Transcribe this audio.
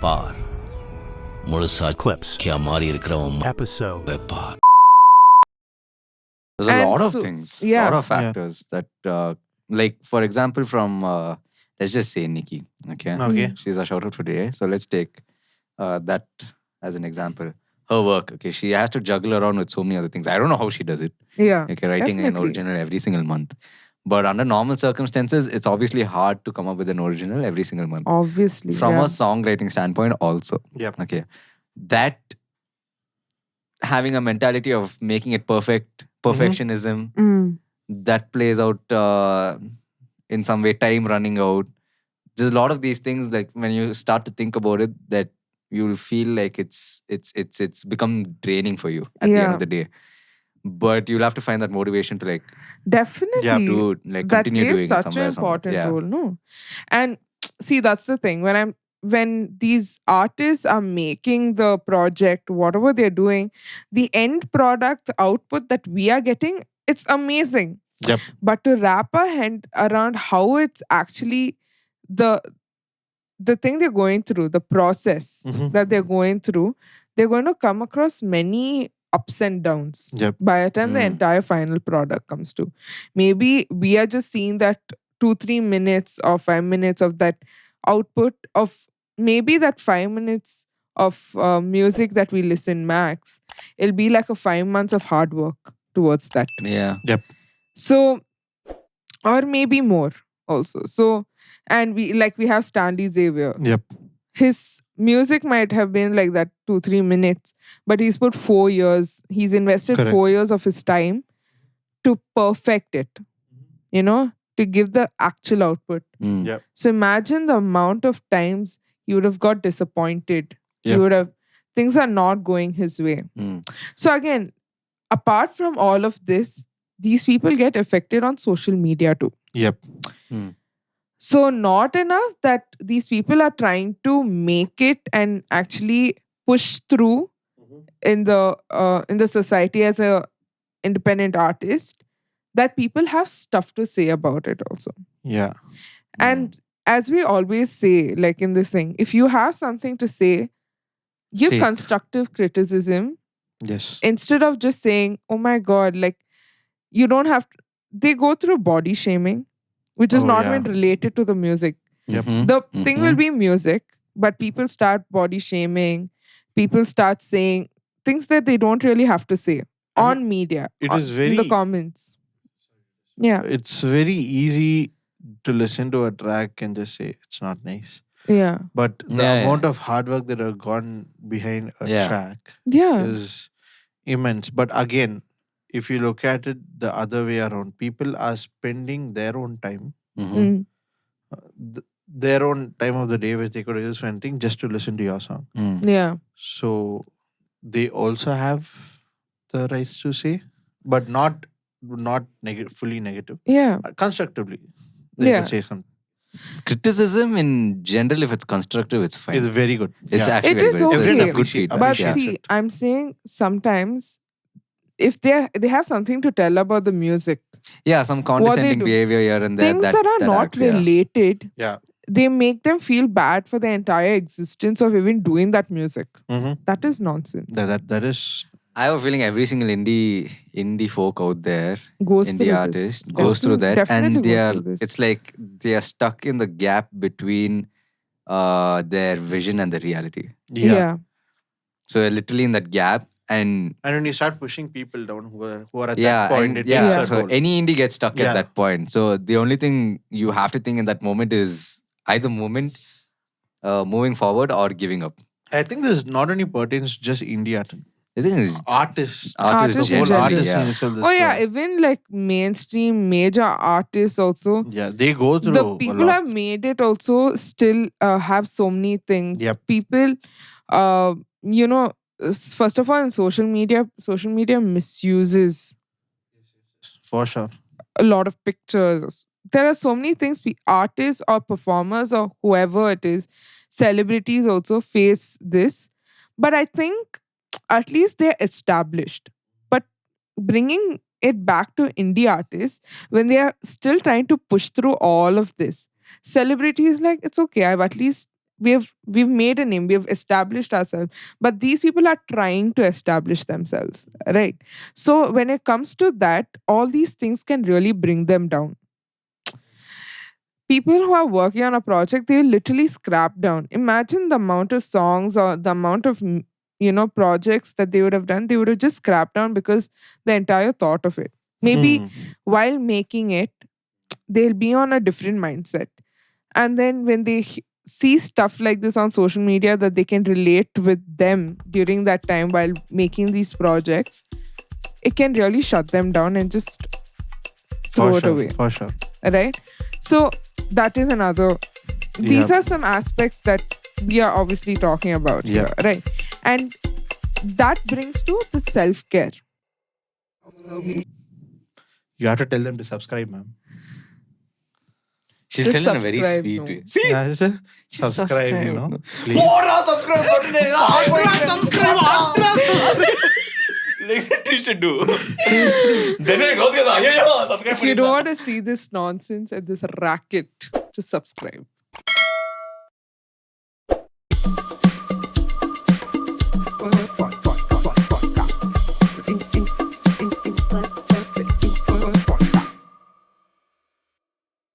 பார் முழுசா clips, மாறி இருக்கிறவன் episode, bar. There's a And lot of so- things, yeah. lot of factors that, like for example, from let's just say Nikki. Okay, Okay. she's a shoutout for today. So let's take that as an example. Her work. Okay, she has to juggle around with so many other things. I don't know how she does it. Yeah. Okay, writing an definitely. original every single month. But under normal circumstances, it's obviously hard to come up with an original every single month. Obviously. From yeah. a songwriting standpoint, also. Yep. Okay, that having a mentality of making it perfectionism, that plays out in some way. Time running out. There's a lot of these things. Like when you start to think about it, that you'll feel like it's become draining for you at the end of the day. But you'll have to find that motivation to like Definitely. do like That continue plays doing it such an somewhere. important Yeah. role, no? And see, that's the thing. When these artists are making the project, whatever they're doing, the end product, the output that we are getting, it's amazing. Yep. But to wrap our head around how it's actually the thing they're going through, the process that they're going through, they're going to come across many ups and downs Yep. by the time the entire final product comes to. Maybe we are just seeing that 2-3 minutes or 5 minutes of that output of maybe that 5 minutes of music that we listen max. It'll be like a 5 months of hard work towards that. Yeah. Yep. So, or maybe more also. So, and we have Stanley Xavier. Yep. His music might have been like that 2-3 minutes, but he's put 4 years. He's invested Correct. 4 years of his time to perfect it, to give the actual output. Yep. So imagine the amount of times you would have got disappointed. Yep. You would have, things are not going his way. So again, apart from all of this, these people get affected on social media too. Yep. So not enough that these people are trying to make it and actually push through in the society as a independent artist, that people have stuff to say about it also. Yeah. And as we always say, like in this thing, if you have something to say, give Say it. constructive criticism Yes. instead of just saying, oh my God, like you don't have to. They go through body shaming, which is Oh, not yeah. even related to the music. Yep. The thing will be music, but people start body shaming. People start saying things that they don't really have to say on media. it is in very- the comments. Yeah, It's very easy to listen to a track and just say it's not nice. yeah, But the Yeah, amount of hard work that have gone behind a Yeah. track yeah. is immense. But again, if you look at it the other way around, people are spending their own time, Mm. their own time of the day, which they could use for anything, just to listen to your song. Yeah, So they also have the rights to say, but not fully negative. yeah. Constructively, they Yeah. could say something. Criticism in general, if it's constructive, it's fine. It's very good. It's Yeah. actually It very is good. okay. It's a good Appreciate- feedback. But appreciates see, it. I'm saying sometimes if they have something to tell about the music, Yeah, some condescending do. behavior here and there. things that are not acts, yeah. related, Yeah. they make them feel bad for the entire existence of even doing that music. Mhm. That is nonsense. That is I have a feeling every single indie folk out there, Goes indie through artist, this. goes through that, Definitely and they goes are. through this. It's like they are stuck in the gap between their vision and the reality. Yeah. So they're literally in that gap, and And when you start pushing people down who are at yeah, that point, and it yeah. takes a So toll. any indie gets stuck Yeah. at that point. So the only thing you have to think in that moment is either moving forward or giving up. I think this not only pertains to just indie art. The thing is, Artists. Artists The in whole general. artists Yeah. in itself. Oh yeah, even like mainstream major artists also. Yeah, they go through The a people lot. have made it also still have so many things. Yep. People, first of all, in social media misuses For sure. a lot of pictures. There are so many things artists or performers or whoever it is, celebrities also face this. But I think at least they're established. But bringing it back to indie artists, when they are still trying to push through all of this, celebrities like, it's okay, I've at least we've made a name, we've established ourselves, but these people are trying to establish themselves, right? So when it comes to that, all these things can really bring them down. People who are working on a project, they literally scrap down. Imagine the amount of songs or the amount of projects that they would have done. They would have just scrapped down because the entire thought of it. Maybe while making it, they'll be on a different mindset. And then when they see stuff like this on social media that they can relate with them during that time while making these projects, it can really shut them down and just throw it away. For sure. Right? So that is another. These are some aspects that we are obviously talking about here, right? And that brings to the self-care. You have to tell them to subscribe, ma'am. She's Just still in a very subscribe, sweet no. way. See? Yeah, just subscribe, you know. Please. Subscribe button. Like that you should do. Then it goes, subscribe. If you don't want to see this nonsense and this racket, just subscribe.